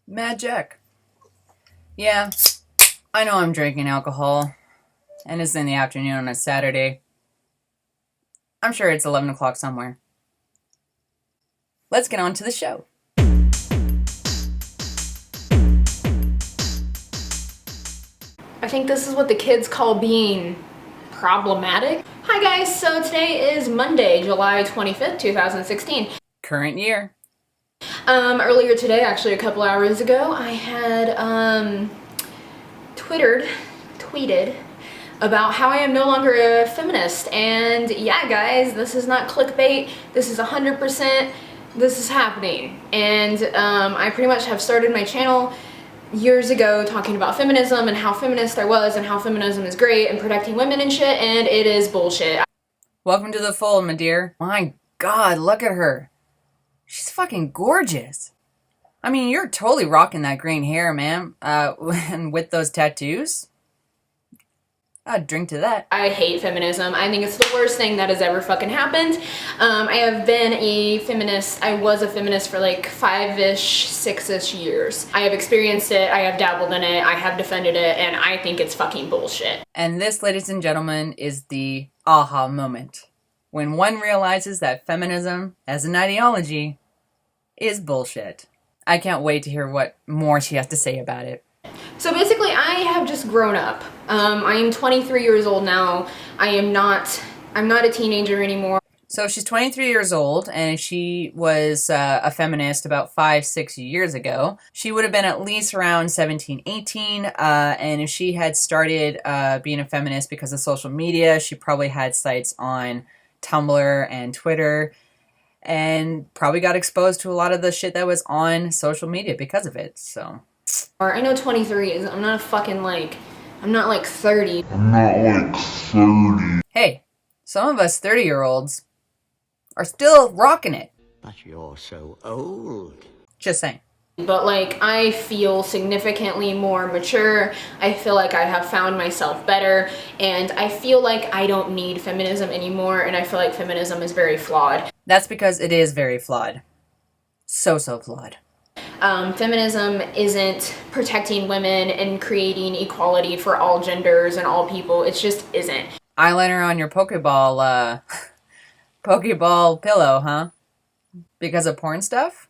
Mad Jack. Yeah, I know I'm drinking alcohol, and it's in the afternoon on a Saturday. I'm sure it's 11 o'clock somewhere. Let's get on to the show. I think this is what the kids call being problematic. Hi guys, so today is Monday, July 25th, 2016. Current year. Earlier today, actually a couple hours ago, I had tweeted about how I am no longer a feminist. And yeah guys, this is not clickbait, this is 100%, this is happening. And I pretty much have started my channel years ago talking about feminism and how feminist I was and how feminism is great and protecting women and shit, and it is bullshit. Welcome to the fold, my dear. My God, look at her. She's fucking gorgeous. I mean, you're totally rocking that green hair, man. And with those tattoos, I'd drink to that. I hate feminism. I think it's the worst thing that has ever fucking happened. I have been a feminist. I was a feminist for like 5-ish, 6-ish years. I have experienced it, I have dabbled in it, I have defended it, and I think it's fucking bullshit. And this, ladies and gentlemen, is the aha moment. When one realizes that feminism, as an ideology, is bullshit. I can't wait to hear what more she has to say about it. So basically, I have just grown up. I am 23 years old now. I'm not a teenager anymore. So she's 23 years old, and if she was a feminist about 5-6 years ago, she would have been at least around 17, 18, and if she had started being a feminist because of social media, she probably had sites on Tumblr and Twitter, and probably got exposed to a lot of the shit that was on social media because of it, so. I know 23 is, I'm not like 30. I'm not like 30. Hey, some of us 30-year-olds are still rocking it. But you're so old. Just saying. But like, I feel significantly more mature. I feel like I have found myself better, and I feel like I don't need feminism anymore, and I feel like feminism is very flawed. That's because it is very flawed. So flawed. Feminism isn't protecting women and creating equality for all genders and all people. It just isn't. Eyeliner on your Pokeball, Pokeball pillow, huh? Because of porn stuff?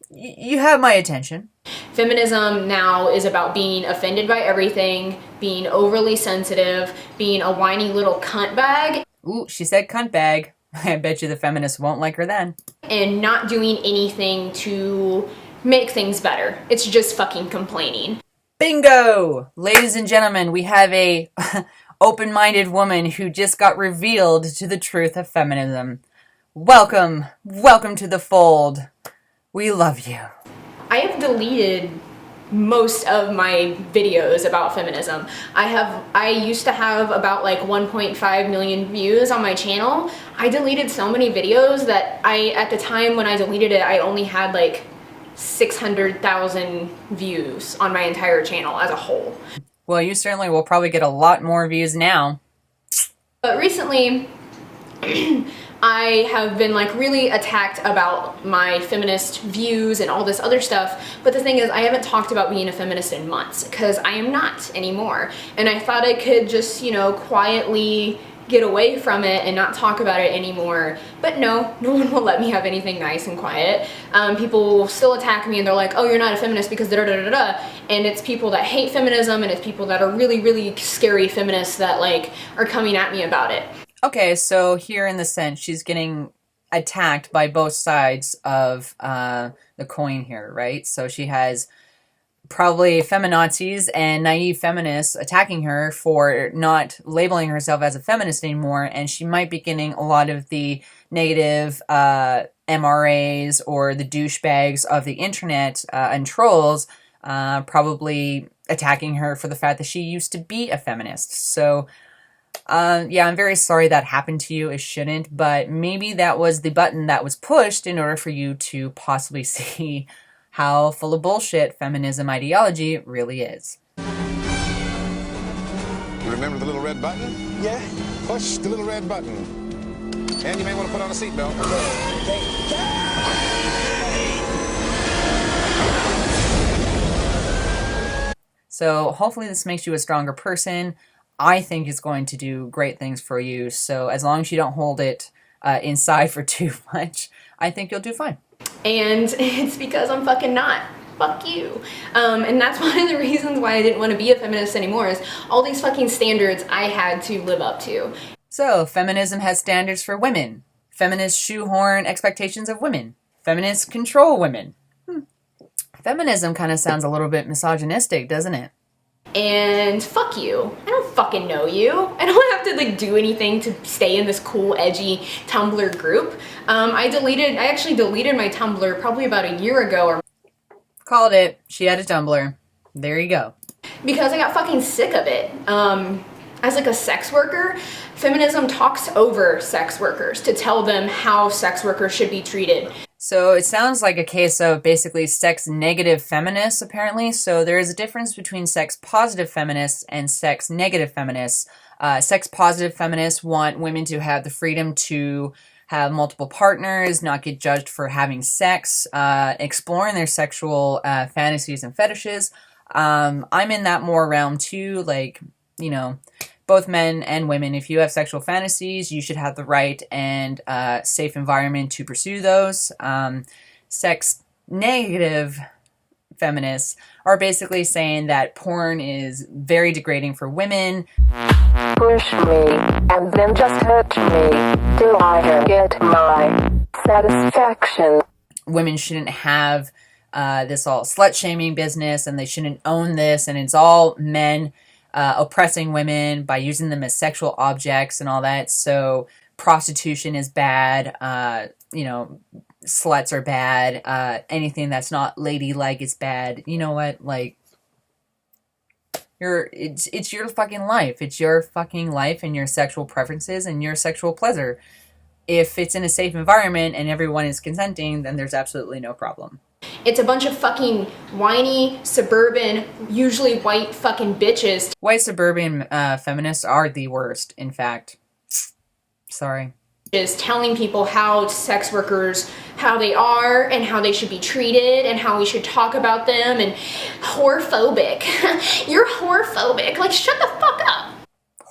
You have my attention. Feminism now is about being offended by everything, being overly sensitive, being a whiny little cunt bag. Ooh, she said cunt bag. I bet you the feminists won't like her then. And not doing anything to make things better. It's just fucking complaining. Bingo! Ladies and gentlemen, we have a open-minded woman who just got revealed to the truth of feminism. Welcome to the fold. We love you. I have deleted most of my videos about feminism. I used to have about like 1.5 million views on my channel. I deleted so many videos that at the time when I deleted it, I only had like 600,000 views on my entire channel as a whole. Well, you certainly will probably get a lot more views now. But recently, I have been like really attacked about my feminist views and all this other stuff, but the thing is, I haven't talked about being a feminist in months, because I am not anymore. And I thought I could just, you know, quietly get away from it and not talk about it anymore. But no one will let me have anything nice and quiet. People will still attack me and they're like, oh, you're not a feminist because da-da-da-da-da. And it's people that hate feminism, and it's people that are really, really scary feminists that like are coming at me about it. Okay, so here in the sense, she's getting attacked by both sides of the coin here, right? So she has probably feminazis and naive feminists attacking her for not labeling herself as a feminist anymore, and she might be getting a lot of the negative MRAs or the douchebags of the internet and trolls probably attacking her for the fact that she used to be a feminist. So Yeah, I'm very sorry that happened to you. It shouldn't, but maybe that was the button that was pushed in order for you to possibly see how full of bullshit feminism ideology really is. You remember the little red button? Yeah. Push the little red button. And you may want to put on a seatbelt. So hopefully this makes you a stronger person. I think it's going to do great things for you. So as long as you don't hold it inside for too much, I think you'll do fine. And it's because I'm fucking not. Fuck you. And that's one of the reasons why I didn't want to be a feminist anymore, is all these fucking standards I had to live up to. So feminism has standards for women. Feminists shoehorn expectations of women. Feminists control women. Feminism kind of sounds a little bit misogynistic, doesn't it? And fuck you. I don't fucking know you. I don't have to like do anything to stay in this cool, edgy Tumblr group. I actually deleted my Tumblr probably about a year ago, or Called it. She had a Tumblr. There you go. because I got fucking sick of it. As like a sex worker, feminism talks over sex workers to tell them how sex workers should be treated. So it sounds like a case of basically sex-negative feminists, apparently. So there is a difference between sex-positive feminists and sex-negative feminists. Sex-positive feminists want women to have the freedom to have multiple partners, not get judged for having sex, exploring their sexual fantasies and fetishes. I'm in that more realm too, like, you know, both men and women, if you have sexual fantasies, you should have the right and safe environment to pursue those. Sex-negative feminists are basically saying that porn is very degrading for women. Push me, and then just hurt me, till I can get my satisfaction. Women shouldn't have this all slut-shaming business, and they shouldn't own this, and it's all men oppressing women by using them as sexual objects and all that. So prostitution is bad, you know, sluts are bad, anything that's not ladylike is bad. You know what, like, it's your fucking life. It's your fucking life and your sexual preferences and your sexual pleasure. If it's in a safe environment and everyone is consenting, then there's absolutely no problem. It's a bunch of fucking whiny, suburban, usually white fucking bitches. White suburban feminists are the worst, in fact. Sorry. Is telling people how sex workers, how they are and how they should be treated and how we should talk about them, and whorephobic. You're whorephobic. Like, shut the fuck up.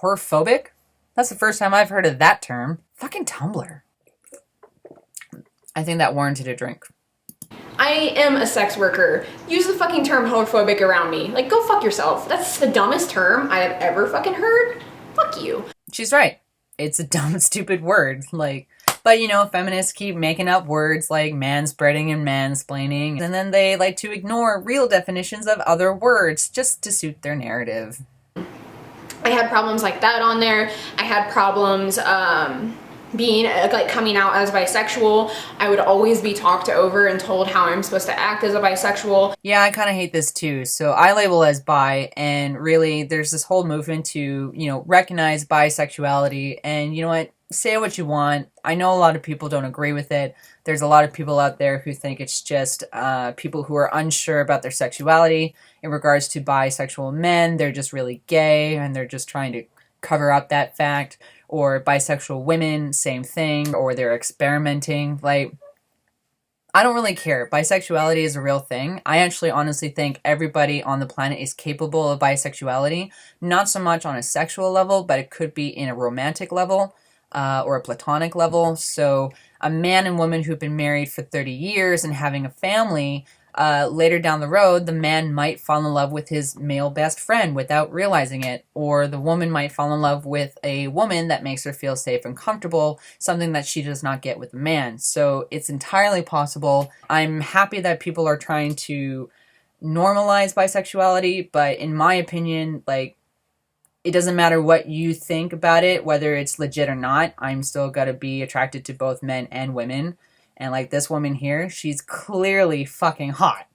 Whorephobic? That's the first time I've heard of that term. Fucking Tumblr. I think that warranted a drink. I am a sex worker. Use the fucking term whorephobic around me. Like, go fuck yourself. That's the dumbest term I have ever fucking heard. Fuck you. She's right. It's a dumb, stupid word. Like, but you know, feminists keep making up words like manspreading and mansplaining, and then they like to ignore real definitions of other words just to suit their narrative. I had problems like that on there. I had problems being like coming out as bisexual. I would always be talked over and told how I'm supposed to act as a bisexual. Yeah, I kind of hate this too. So I label as bi, and really there's this whole movement to, you know, recognize bisexuality, and you know what? Say what you want. I know a lot of people don't agree with it. There's a lot of people out there who think it's just people who are unsure about their sexuality. In regards to bisexual men, they're just really gay and they're just trying to cover up that fact. Or bisexual women, same thing. Or they're experimenting. Like, I don't really care. Bisexuality is a real thing. I actually honestly think everybody on the planet is capable of bisexuality. Not so much on a sexual level, but it could be in a romantic level. Or a platonic level. So a man and woman who've been married for 30 years and having a family, later down the road, the man might fall in love with his male best friend without realizing it. Or the woman might fall in love with a woman that makes her feel safe and comfortable, something that she does not get with a man. So it's entirely possible. I'm happy that people are trying to normalize bisexuality, but in my opinion, like, it doesn't matter what you think about it, whether it's legit or not. I'm still gotta be attracted to both men and women. And like this woman here, she's clearly fucking hot.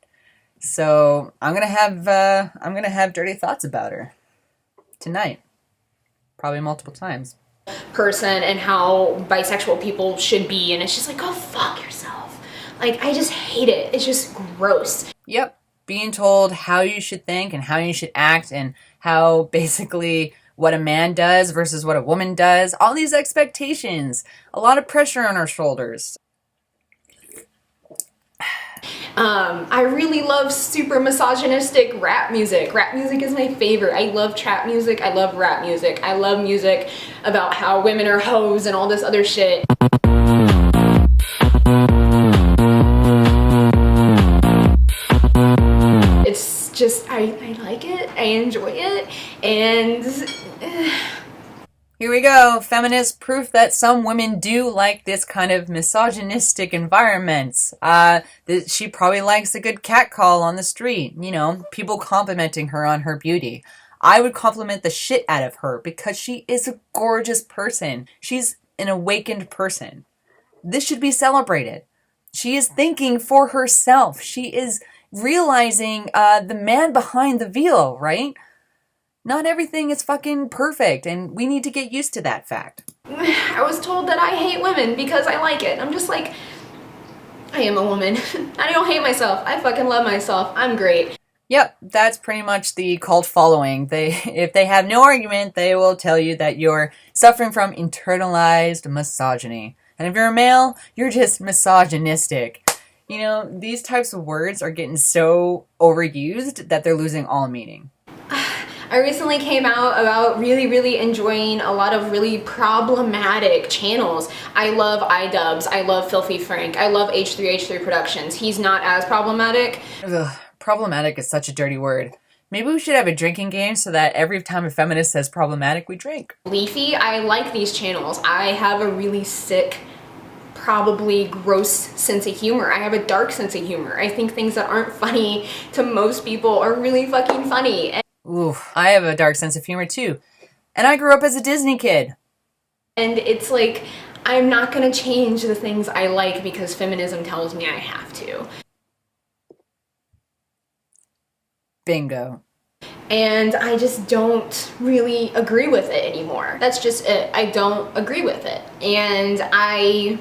So I'm gonna have dirty thoughts about her tonight. Probably multiple times. Person and how bisexual people should be, and it's just like, go fuck yourself. Like, I just hate it. It's just gross. Yep. Being told how you should think and how you should act and how basically what a man does versus what a woman does. All these expectations. A lot of pressure on our shoulders. I really love super misogynistic rap music. Rap music is my favorite. I love trap music. I love rap music. I love music about how women are hoes and all this other shit. It's just, I like it. I enjoy it. And Here we go. Feminist proof that some women do like this kind of misogynistic environments. That she probably likes a good catcall on the street. You know, people complimenting her on her beauty. I would compliment the shit out of her because she is a gorgeous person. She's an awakened person. This should be celebrated. She is thinking for herself. She is realizing the man behind the veil, right? Not everything is fucking perfect, and we need to get used to that fact. I was told that I hate women because I like it. I'm just like, I am a woman. I don't hate myself. I fucking love myself. I'm great. Yep, that's pretty much the cult following. If they have no argument, they will tell you that you're suffering from internalized misogyny. And if you're a male, you're just misogynistic. You know, these types of words are getting so overused that they're losing all meaning. I recently came out about really enjoying a lot of really problematic channels. I love iDubbbz, I love Filthy Frank, I love H3H3 Productions. He's not as problematic. Ugh, problematic is such a dirty word. Maybe we should have a drinking game so that every time a feminist says problematic, we drink. Leafy, I like these channels. I have a really sick, probably gross sense of humor. I have a dark sense of humor. I think things that aren't funny to most people are really fucking funny. Ooh, I have a dark sense of humor too. And I grew up as a Disney kid. And it's like, I'm not gonna change the things I like because feminism tells me I have to. Bingo. And I just don't really agree with it anymore. That's just it. I don't agree with it. And I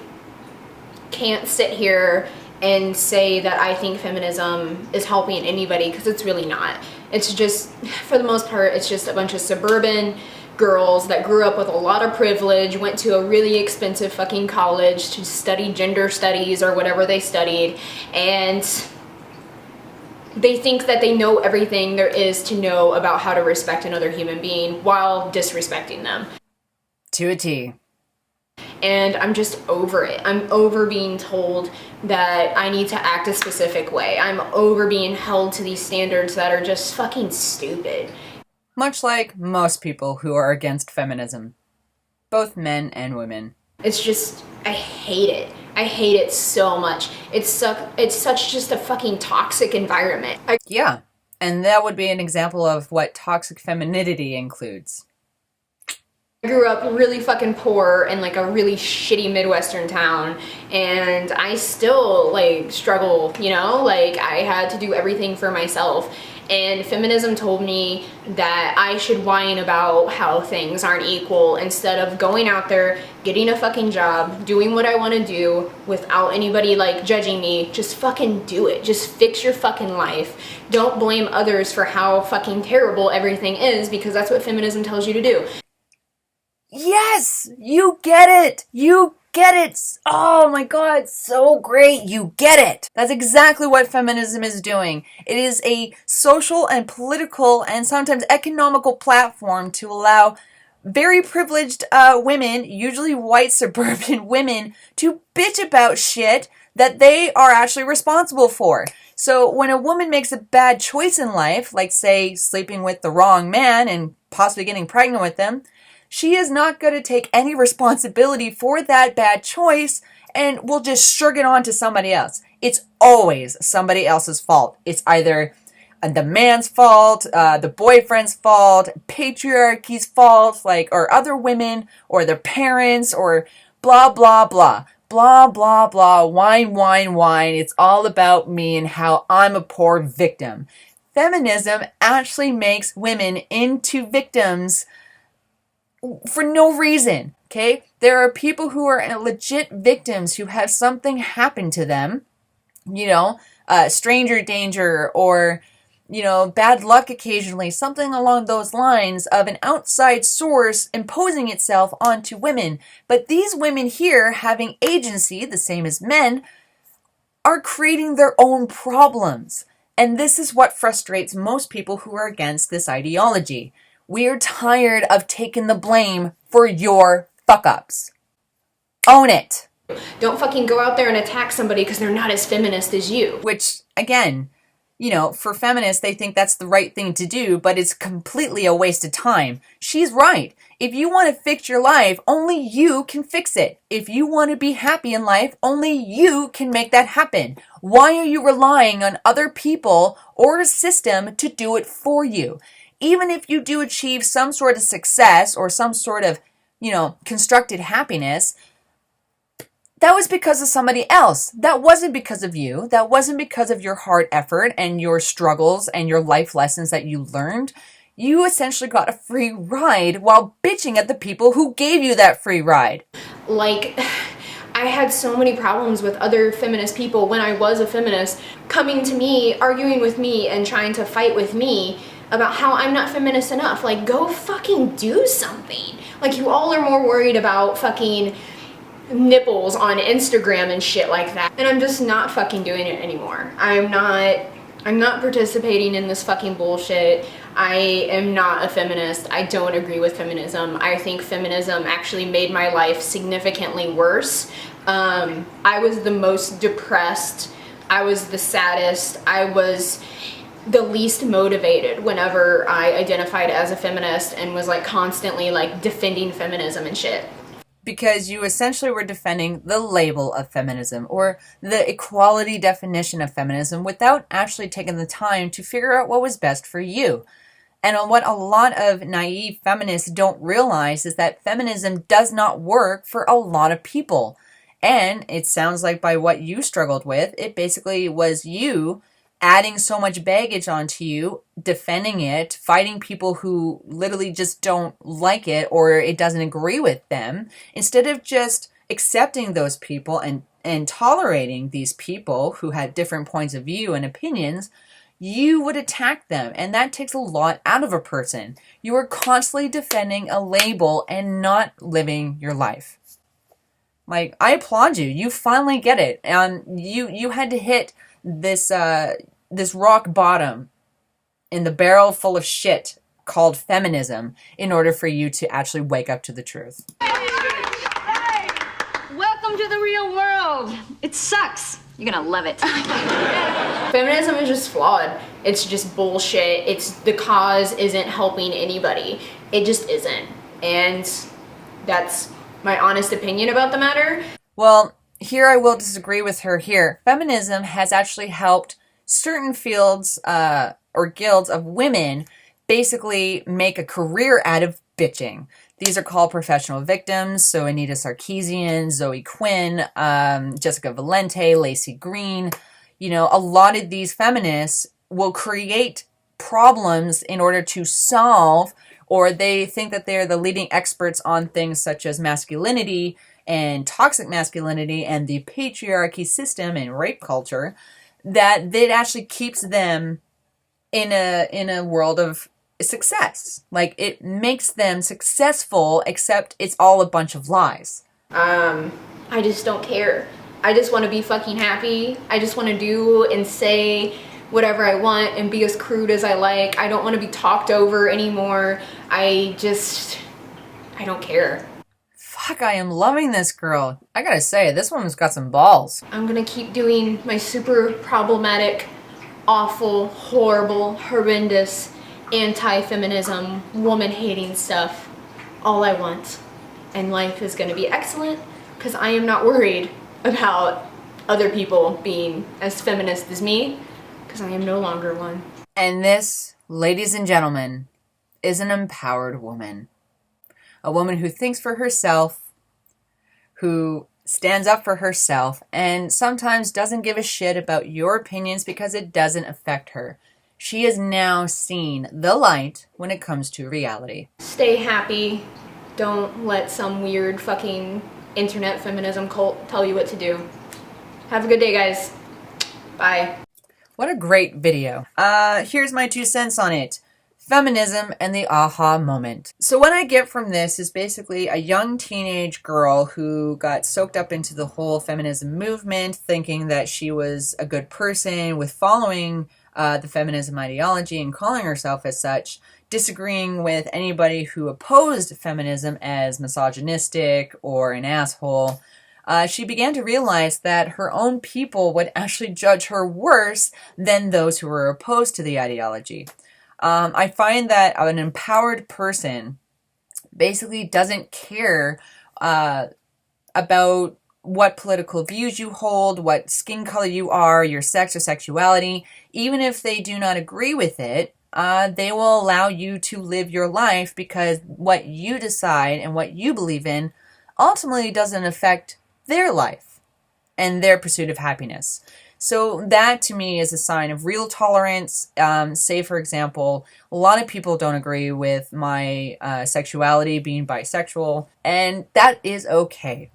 can't sit here and say that I think feminism is helping anybody, because it's really not. It's just, for the most part, it's just a bunch of suburban girls that grew up with a lot of privilege, went to a really expensive fucking college to study gender studies or whatever they studied, and they think that they know everything there is to know about how to respect another human being while disrespecting them. To a T. And I'm just over it. I'm over being told that I need to act a specific way. I'm over being held to these standards that are just fucking stupid. Much like most people who are against feminism. Both men and women. It's just, I hate it. I hate it so much. It's such just a fucking toxic environment. Yeah, and that would be an example of what toxic femininity includes. I grew up really fucking poor in like a really shitty Midwestern town, and I still like struggle, you know? Like, I had to do everything for myself. And feminism told me that I should whine about how things aren't equal instead of going out there, getting a fucking job, doing what I want to do without anybody like judging me. Just fucking do it. Just fix your fucking life. Don't blame others for how fucking terrible everything is, because that's what feminism tells you to do. Yes! You get it! You get it! Oh my god, so great! You get it! That's exactly what feminism is doing. It is a social and political and sometimes economical platform to allow very privileged women, usually white suburban women, to bitch about shit that they are actually responsible for. So when a woman makes a bad choice in life, like say sleeping with the wrong man and possibly getting pregnant with them, she is not going to take any responsibility for that bad choice and will just shrug it on to somebody else. It's always somebody else's fault. It's either the man's fault, the boyfriend's fault, patriarchy's fault, or other women, or their parents, or blah, blah, blah. Blah, blah, blah, whine, whine, whine. It's all about me and how I'm a poor victim. Feminism actually makes women into victims for no reason, okay? There are people who are legit victims who have something happen to them, stranger danger or, bad luck occasionally, something along those lines of an outside source imposing itself onto women. But these women here, having agency, the same as men, are creating their own problems. And this is what frustrates most people who are against this ideology. We are tired of taking the blame for your fuck-ups. Own it. Don't fucking go out there and attack somebody because they're not as feminist as you. Which, again, for feminists, they think that's the right thing to do, but it's completely a waste of time. She's right. If you want to fix your life, only you can fix it. If you want to be happy in life, only you can make that happen. Why are you relying on other people or a system to do it for you? Even if you do achieve some sort of success or some sort of, constructed happiness, that was because of somebody else. That wasn't because of you. That wasn't because of your hard effort and your struggles and your life lessons that you learned. You essentially got a free ride while bitching at the people who gave you that free ride. I had so many problems with other feminist people when I was a feminist coming to me, arguing with me, and trying to fight with me about how I'm not feminist enough. Go fucking do something. You all are more worried about fucking nipples on Instagram and shit like that. And I'm just not fucking doing it anymore. I'm not participating in this fucking bullshit. I am not a feminist. I don't agree with feminism. I think feminism actually made my life significantly worse. I was the most depressed. I was the saddest. I was the least motivated whenever I identified as a feminist and was constantly defending feminism and shit. Because you essentially were defending the label of feminism or the equality definition of feminism without actually taking the time to figure out what was best for you. And what a lot of naive feminists don't realize is that feminism does not work for a lot of people. And it sounds like by what you struggled with, it basically was you adding so much baggage onto you, defending it, fighting people who literally just don't like it or it doesn't agree with them, instead of just accepting those people and tolerating these people who had different points of view and opinions. You would attack them, and that takes a lot out of a person. You are constantly defending a label and not living your life. I applaud you. You finally get it. And you had to hit this rock bottom in the barrel full of shit called feminism in order for you to actually wake up to the truth. Welcome to the real world. It sucks. You're gonna love it. Feminism is just flawed. It's just bullshit. The cause isn't helping anybody. It just isn't. And that's my honest opinion about the matter. Well, here I will disagree with her here. Feminism has actually helped certain fields or guilds of women basically make a career out of bitching. These are called professional victims. So Anita Sarkeesian, Zoe Quinn, Jessica Valente, Lacey Green. A lot of these feminists will create problems in order to solve, or they think that they're the leading experts on things such as masculinity and toxic masculinity and the patriarchy system and rape culture, that it actually keeps them in a world of success. It makes them successful, except it's all a bunch of lies. I just don't care. I just want to be fucking happy. I just want to do and say whatever I want and be as crude as I like. I don't want to be talked over anymore. I don't care. Fuck, I am loving this girl. I gotta say, this woman's got some balls. I'm gonna keep doing my super problematic, awful, horrible, horrendous, anti-feminism, woman-hating stuff all I want. And life is gonna be excellent because I am not worried about other people being as feminist as me, because I am no longer one. And this, ladies and gentlemen, is an empowered woman. A woman who thinks for herself, who stands up for herself, and sometimes doesn't give a shit about your opinions because it doesn't affect her. She has now seen the light when it comes to reality. Stay happy. Don't let some weird fucking internet feminism cult tell you what to do. Have a good day, guys. Bye. What a great video. Here's my 2 cents on it. Feminism and the aha moment. So what I get from this is basically a young teenage girl who got soaked up into the whole feminism movement, thinking that she was a good person with following the feminism ideology and calling herself as such, disagreeing with anybody who opposed feminism as misogynistic or an asshole. She began to realize that her own people would actually judge her worse than those who were opposed to the ideology. I find that an empowered person basically doesn't care about what political views you hold, what skin color you are, your sex or sexuality. Even if they do not agree with it, they will allow you to live your life because what you decide and what you believe in ultimately doesn't affect their life and their pursuit of happiness. So that to me is a sign of real tolerance. Say, for example, a lot of people don't agree with my sexuality, being bisexual, and that is okay.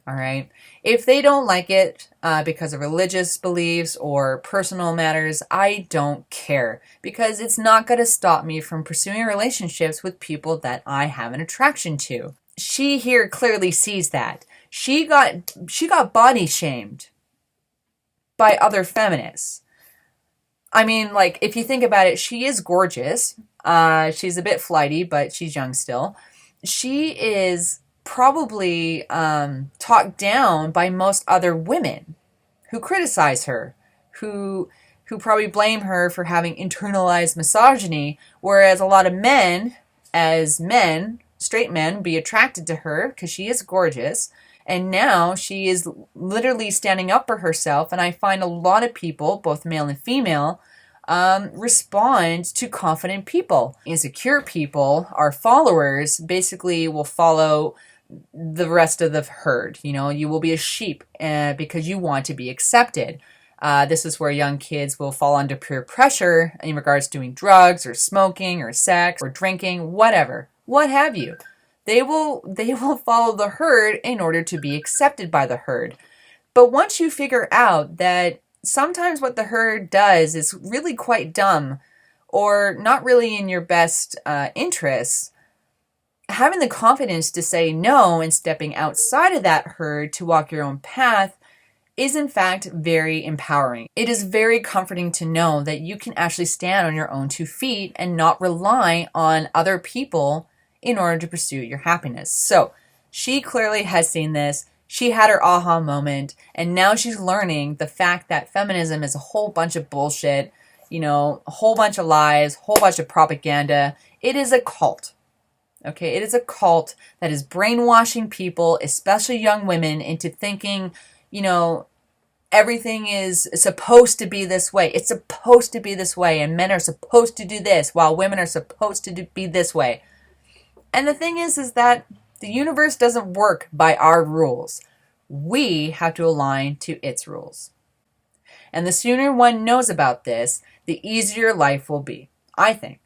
All right. If they don't like it because of religious beliefs or personal matters, I don't care because it's not going to stop me from pursuing relationships with people that I have an attraction to. She here clearly sees that. She got body shamed by other feminists. I mean, like, if you think about it, she is gorgeous. She's a bit flighty, but she's young still. She is probably talked down by most other women who criticize her, who probably blame her for having internalized misogyny, whereas a lot of men, straight men, be attracted to her because she is gorgeous. And now she is literally standing up for herself. And I find a lot of people, both male and female, respond to confident people. Insecure people, our followers, basically will follow the rest of the herd. You know, you will be a sheep because you want to be accepted. This is where young kids will fall under peer pressure in regards to doing drugs or smoking or sex or drinking, whatever, what have you. They will follow the herd in order to be accepted by the herd. But once you figure out that sometimes what the herd does is really quite dumb or not really in your best interests, having the confidence to say no and stepping outside of that herd to walk your own path is in fact very empowering. It is very comforting to know that you can actually stand on your own 2 feet and not rely on other people in order to pursue your happiness. So she clearly has seen this. She had her aha moment, and now she's learning the fact that feminism is a whole bunch of bullshit, you know, a whole bunch of lies, a whole bunch of propaganda. It is a cult. Okay, it is a cult that is brainwashing people, especially young women, into thinking, you know, everything is supposed to be this way. It's supposed to be this way, and men are supposed to do this, while women are supposed to be this way. And the thing is that the universe doesn't work by our rules. We have to align to its rules. And the sooner one knows about this, the easier life will be, I think.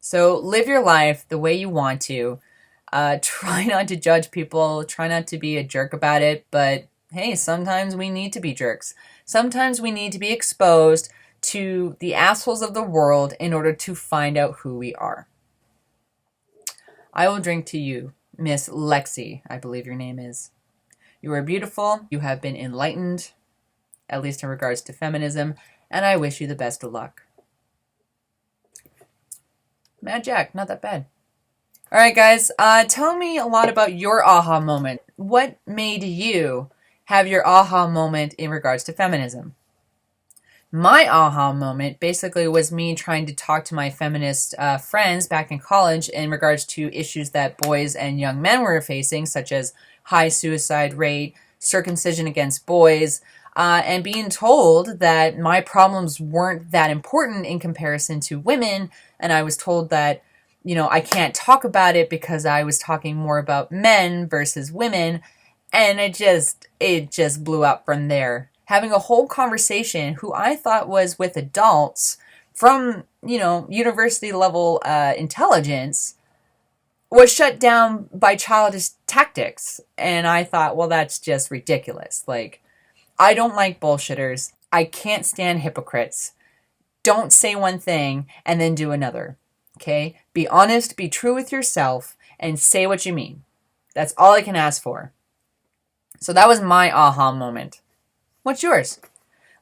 So live your life the way you want to. Try not to judge people. Try not to be a jerk about it. But hey, sometimes we need to be jerks. Sometimes we need to be exposed to the assholes of the world in order to find out who we are. I will drink to you, Miss Lexi, I believe your name is. You are beautiful. You have been enlightened, at least in regards to feminism, and I wish you the best of luck. Mad Jack, not that bad. All right, guys, tell me a lot about your aha moment. What made you have your aha moment in regards to feminism? My aha moment basically was me trying to talk to my feminist friends back in college in regards to issues that boys and young men were facing, such as high suicide rate, circumcision against boys, and being told that my problems weren't that important in comparison to women. And I was told that, you know, I can't talk about it because I was talking more about men versus women. And it just blew up from there. Having a whole conversation who I thought was with adults from, you know, university level intelligence was shut down by childish tactics. And I thought, well, that's just ridiculous. Like, I don't like bullshitters. I can't stand hypocrites. Don't say one thing and then do another. Okay? Be honest, be true with yourself, and say what you mean. That's all I can ask for. So that was my aha moment. What's yours?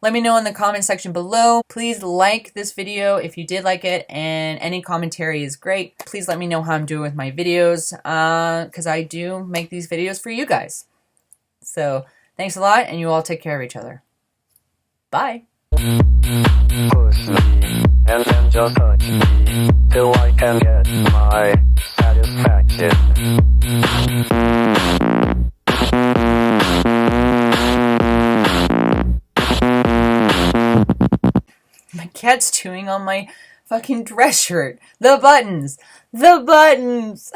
Let me know in the comment section below. Please like this video if you did like it, and any commentary is great. Please let me know how I'm doing with my videos, because I do make these videos for you guys. So thanks a lot, and you all take care of each other. Bye. Push me, and then just touch me, till I can get my satisfaction. My cat's chewing on my fucking dress shirt. The buttons! The buttons!